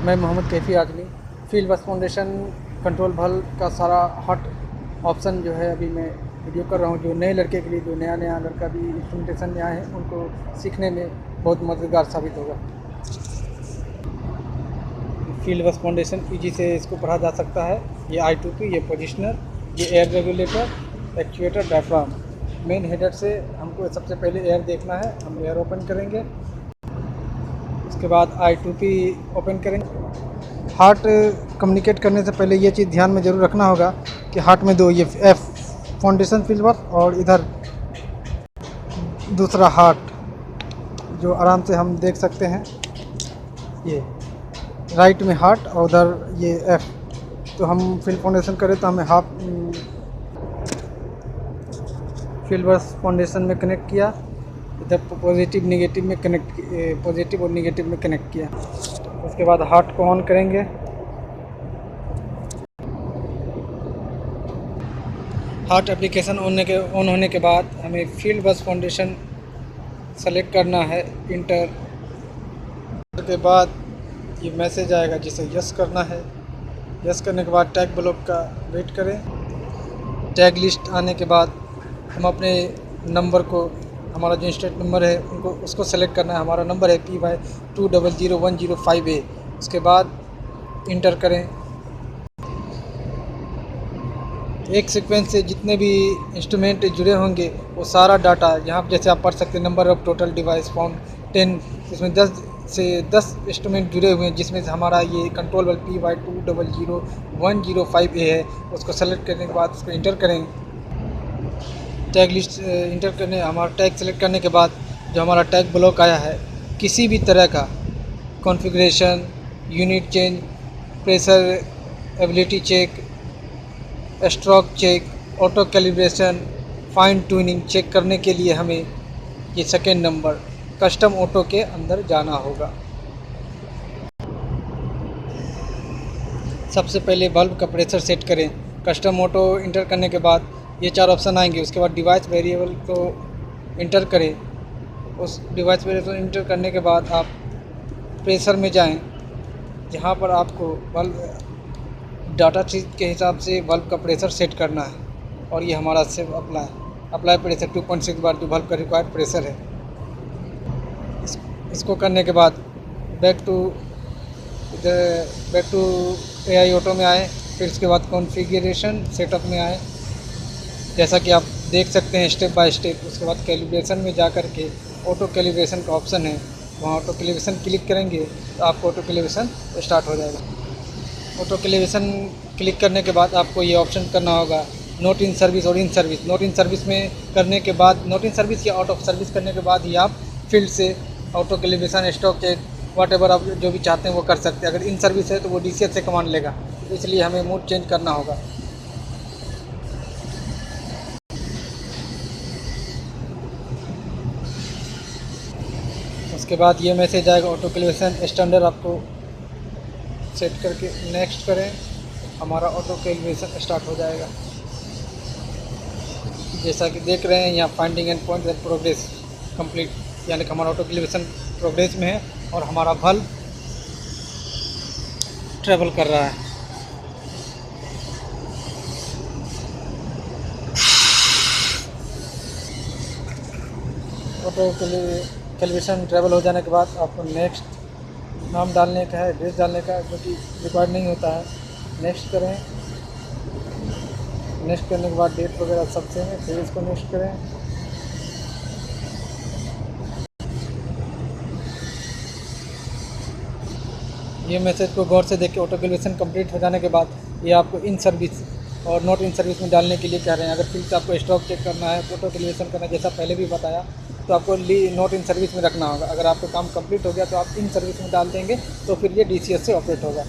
मैं मोहम्मद कैफ़ी आजमी फील्ड बस foundation control भल का सारा हॉट ऑप्शन जो है अभी मैं वीडियो कर रहा हूँ। जो नए लड़के के लिए, जो नया लड़का भी इंस्ट्रूमेंटेशन में आए हैं, उनको सीखने में बहुत मददगार साबित होगा। फील्ड बस फाउंडेशन ईजी से इसको पढ़ा जा सकता है। ये I2P, ये पोजिशनर, ये air regulator, actuator, diaphragm. Main header से हमको सबसे पहले एयर देखना है। हम एयर ओपन करेंगे, उसके बाद I2P ओपन करेंगे। हार्ट कम्युनिकेट करने से पहले ये चीज़ ध्यान में ज़रूर रखना होगा कि हार्ट में दो, ये F फाउंडेशन फील्ड बस और इधर दूसरा हार्ट, जो आराम से हम देख सकते हैं। ये राइट में हार्ट और उधर ये F। तो हम फील्ड फाउंडेशन करें तो हमें हाफ फील्ड बस फाउंडेशन में कनेक्ट किया, इधर पॉजिटिव नेगेटिव में कनेक्ट, पॉजिटिव और नेगेटिव में कनेक्ट किया। उसके बाद हार्ट को ऑन करेंगे। हार्ट एप्लीकेशन ऑन होने के बाद हमें फील्ड बस फाउंडेशन सेलेक्ट करना है, इंटर के बाद ये मैसेज आएगा जिसे यस करना है। यस करने के बाद टैग ब्लॉक का वेट करें। टैग लिस्ट आने के बाद हम अपने नंबर को, हमारा जो इंस्टेंट नंबर है उनको उसको सेलेक्ट करना है। हमारा नंबर है PY200105A। उसके बाद इंटर करें। एक सीक्वेंस से जितने भी इंस्ट्रूमेंट जुड़े होंगे वो सारा डाटा यहाँ जैसे आप पढ़ सकते हैं, number of total device found 10। इसमें 10 इंस्ट्रूमेंट जुड़े हुए हैं, जिसमें से हमारा ये कंट्रोल बल PY200105A है। उसको सेलेक्ट करने के बाद उसको इंटर करें। टैग लिस्ट इंटर करने, हमारा टैग सेलेक्ट करने के बाद जो हमारा टैग ब्लॉक आया है, किसी भी तरह का configuration, unit change, pressure ability check, stroke check, auto calibration, fine tuning check करने के लिए हमें ये सेकेंड नंबर कस्टम ऑटो के अंदर जाना होगा। सबसे पहले बल्ब का प्रेशर सेट करें। कस्टम ऑटो इंटर करने के बाद ये 4 ऑप्शन आएंगे। उसके बाद डिवाइस वेरिएबल को इंटर करें। उस डिवाइस वेरिएबल इंटर करने के बाद आप प्रेशर में जाएं, जहां पर आपको बल्ब डाटा शीट के हिसाब से बल्ब का प्रेशर सेट करना है। और ये हमारा सेव अप्लाई प्रेशर 2.6 बार जो बल्ब का रिक्वायर्ड प्रेशर है। इसको करने के बाद बैक टू AI ऑटो में आए। फिर उसके बाद कॉन्फ़िगरेशन सेटअप में आए, जैसा कि आप देख सकते हैं स्टेप बाय स्टेप। उसके बाद कैलिब्रेशन में जा कर के ऑटो कैलिब्रेशन का ऑप्शन है, वहाँ ऑटो कैलिब्रेशन क्लिक करेंगे तो आपको ऑटो कैलिब्रेशन स्टार्ट हो जाएगा। ऑटो कैलिब्रेशन क्लिक करने के बाद आपको ये ऑप्शन करना होगा नॉट इन सर्विस और in service. Not in service में करने के बाद, नॉट इन सर्विस या आउट ऑफ सर्विस करने के बाद ही आप फील्ड से auto calibration, stock check, whatever आप जो भी चाहते हैं वो कर सकते हैं। अगर इन सर्विस है तो वो DCS से कमांड लेगा, इसलिए हमें मोड चेंज करना होगा। उसके बाद ये मैसेज आएगा ऑटो कैलिब्रेशन स्टैंडर्ड, आपको सेट करके नेक्स्ट करें। हमारा ऑटो कैलिब्रेशन स्टार्ट हो जाएगा। जैसा कि देख रहे हैं यहाँ finding and point and progress complete, यानी कि हमारा ऑटो कैलिब्रेशन प्रोग्रेस में है और हमारा बल्ब ट्रेवल कर रहा है। ऑटो कैलिब्रेशन ट्रेवल हो जाने के बाद आपको नेक्स्ट नाम डालने का है, एड्रेस डालने का, जो कि रिक्वायर्ड नहीं होता है। नेक्स्ट करें। नेक्स्ट करने के बाद डेट वगैरह सब सेम है, फिर इसको नेक्स्ट करें। ये मैसेज को गौर से देखिए। ऑटो कैलिब्रेशन कंप्लीट हो जाने के बाद ये आपको इन सर्विस और नॉट इन सर्विस में डालने के लिए कह रहे हैं। अगर फिर से आपको स्टॉक चेक करना है, ऑटो कैलिब्रेशन करना है, जैसा पहले भी बताया, तो आपको नॉट इन सर्विस में रखना होगा। अगर आपका काम कंप्लीट हो गया तो आप इन सर्विस में डाल देंगे तो फिर ये DCS से ऑपरेट होगा।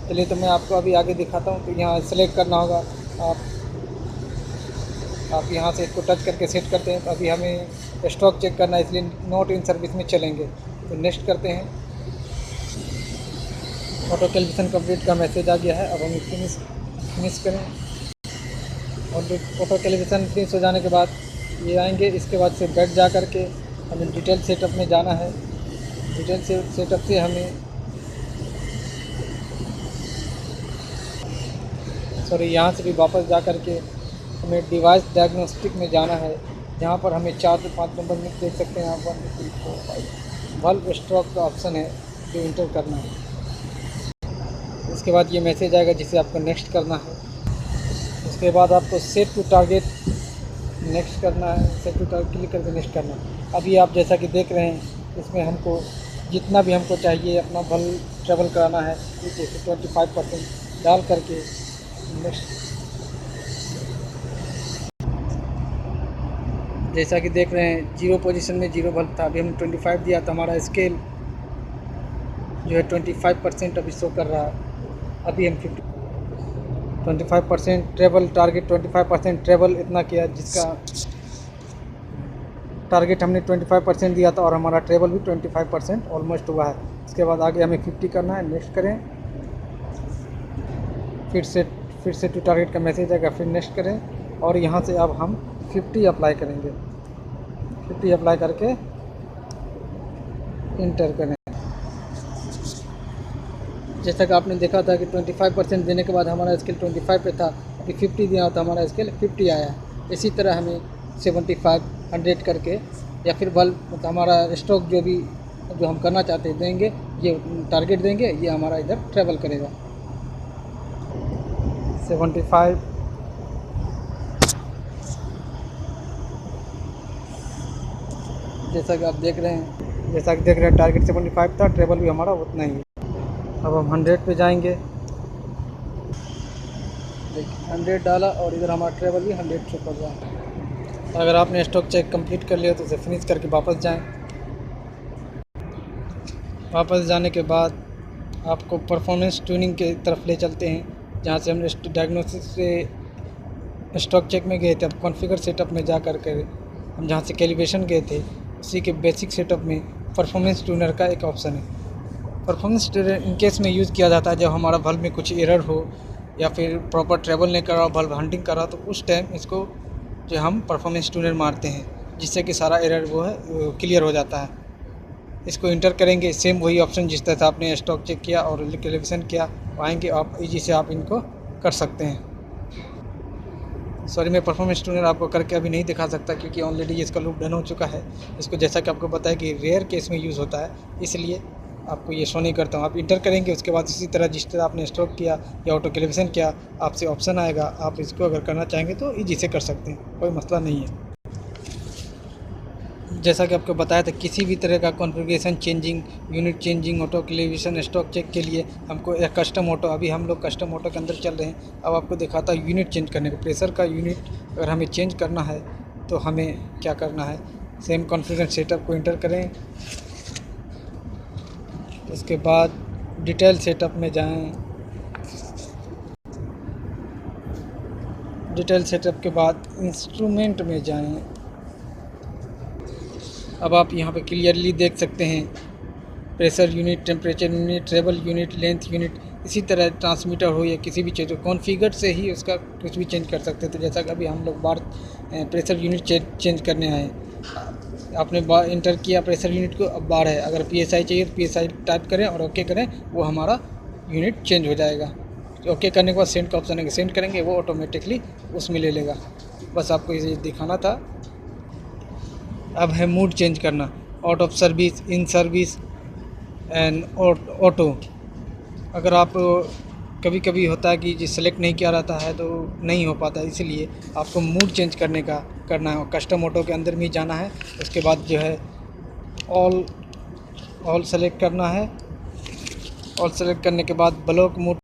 चलिए तो मैं आपको अभी आगे दिखाता हूँ। तो यहाँ सेलेक्ट करना होगा। आप यहाँ से इसको टच करके सेट करते हैं। तो अभी हमें स्टॉक चेक करना है, इसलिए नॉट इन सर्विस में चलेंगे। तो नेक्स्ट करते हैं। ऑटो कैलिब्रेशन कंप्लीट का मैसेज आ गया है। अब हम फिनिश करें। और ऑटो कैलिब्रेशन फिनिश हो जाने के बाद ये आएंगे। इसके बाद से बैक जा कर के हमें डिटेल सेटअप में जाना है। डिटेल सेटअप से हमें सॉरी यहाँ से भी वापस जा कर के हमें डिवाइस डायग्नोस्टिक में जाना है, जहाँ पर हमें 4 से 5 नंबर में देख सकते हैं आप 1 2 3 4 5 बल्ब स्ट्रोक का ऑप्शन है जो इंटर करना है। इसके बाद ये मैसेज आएगा जिसे आपको नेक्स्ट करना है। उसके बाद आपको सेट टू टारगेट नेक्स्ट करना है, सेट टू टारगेट क्लिक करके नेक्स्ट करना है। अभी आप जैसा कि देख रहे हैं इसमें हमको जितना भी हमको चाहिए अपना बल्ब ट्रेवल कराना है, जैसे 25% डाल करके नेक्स्ट। जैसा कि देख रहे हैं 0 पोजीशन में 0 बल्ब था, अभी हमने 25 दिया तो हमारा स्केल जो है 25% अभी शो कर रहा है। अभी हम 25% ट्रेवल टारगेट 25% ट्रेवल इतना किया, जिसका टारगेट हमने 25% दिया था और हमारा ट्रेवल भी 25% ऑलमोस्ट हुआ है। इसके बाद आगे हमें 50 करना है, नेक्स्ट करें। फिर से टू टारगेट का मैसेज आएगा, फिर नेक्स्ट करें और यहाँ से अब हम 50 अप्लाई करेंगे। 50 अप्लाई करके इंटर करें। जैसा कि आपने देखा था कि 25% देने के बाद हमारा स्केल 25 पे था, अभी 50 दिया तो हमारा स्केल 50 आया। इसी तरह हमें 75 100 करके या फिर बल्ब मतलब हमारा स्टॉक जो हम करना चाहते हैं देंगे, ये टारगेट देंगे, ये हमारा इधर ट्रेवल करेगा। 75 जैसा कि आप देख रहे हैं टारगेट 75 था, ट्रेवल भी हमारा उतना ही है। अब हम 100 पे जाएंगे, देखिए 100 डाला और इधर हमारा ट्रेवल भी 100 शो कर रहा है। अगर आपने स्टॉक चेक कंप्लीट कर लिया तो उसे फिनिश करके वापस जाएं। वापस जाने के बाद आपको परफॉर्मेंस ट्यूनिंग के तरफ ले चलते हैं, जहाँ से हमने डायग्नोसिस से स्टॉक चेक में गए थे। अब कॉन्फ़िगर सेटअप में जा कर के हम जहाँ से कैलिब्रेशन गए थे उसी के बेसिक सेटअप में परफॉर्मेंस ट्यूनर का एक ऑप्शन है। परफॉर्मेंस ट्यूनर इन केस में यूज़ किया जाता है जब हमारा बल्ब में कुछ एरर हो या फिर प्रॉपर ट्रेवल नहीं कर रहा, बल्ब हंटिंग कर रहा, तो उस टाइम इसको जो हम परफॉर्मेंस ट्यूनर मारते हैं, जिससे कि सारा एरर वो है क्लियर हो जाता है। इसको इंटर करेंगे, सेम वही ऑप्शन जिस तरह से आपने स्टॉक चेक किया और कैलिब्रेशन किया आएंगे, आप ईजी से आप इनको कर सकते हैं। सॉरी, मैं परफॉर्मेंस ट्यूनर आपको करके अभी नहीं दिखा सकता क्योंकि ऑलरेडी इसका लूप डन हो चुका है। इसको जैसा कि आपको बताया कि रेयर केस में यूज़ होता है, इसलिए आपको ये शो नहीं करता हूँ। आप इंटर करेंगे, उसके बाद इसी तरह जिस तरह आपने स्ट्रोक किया या ऑटो कैलिब्रेशन किया, आपसे ऑप्शन आएगा, आप इसको अगर करना चाहेंगे तो ईजी से कर सकते हैं, कोई मसला नहीं है। जैसा कि आपको बताया था किसी भी तरह का configuration changing, unit changing, auto calibration, stock check के लिए हमको एक कस्टम ऑटो, अभी हम लोग कस्टम ऑटो के अंदर चल रहे हैं। अब आपको दिखाता है यूनिट चेंज करने को। प्रेशर का यूनिट अगर हमें चेंज करना है तो हमें क्या करना है, सेम कॉन्फ़िगरेशन सेटअप को इंटर करें। उसके बाद डिटेल सेटअप में जाएं। डिटेल सेटअप के बाद इंस्ट्रूमेंट में जाएं। अब आप यहाँ पे क्लियरली देख सकते हैं pressure unit, temperature unit, travel unit, length unit, इसी तरह ट्रांसमीटर हो या किसी भी चीज़ को कॉन्फ़िगर से ही उसका कुछ भी चेंज कर सकते हैं। तो जैसा कि अभी हम लोग बार प्रेशर यूनिट चेंज करने आए, आपने बार इंटर किया प्रेशर यूनिट को, अब बार है, अगर PSI चाहिए तो PSI टाइप करें और ओके करें, वो हमारा यूनिट चेंज हो जाएगा। ओके करने के बाद सेंड का ऑप्शन है, सेंड करेंगे वो ऑटोमेटिकली उसमें ले लेगा। बस आपको ये दिखाना था। अब है मूड चेंज करना, out of service, in service and auto. अगर आप कभी कभी होता है कि जो सेलेक्ट नहीं किया रहता है तो नहीं हो पाता, इसलिए आपको मूड चेंज करना है। कस्टम ऑटो के अंदर में जाना है, उसके बाद जो है ऑल सेलेक्ट करना है। ऑल सेलेक्ट करने के बाद ब्लॉक मूड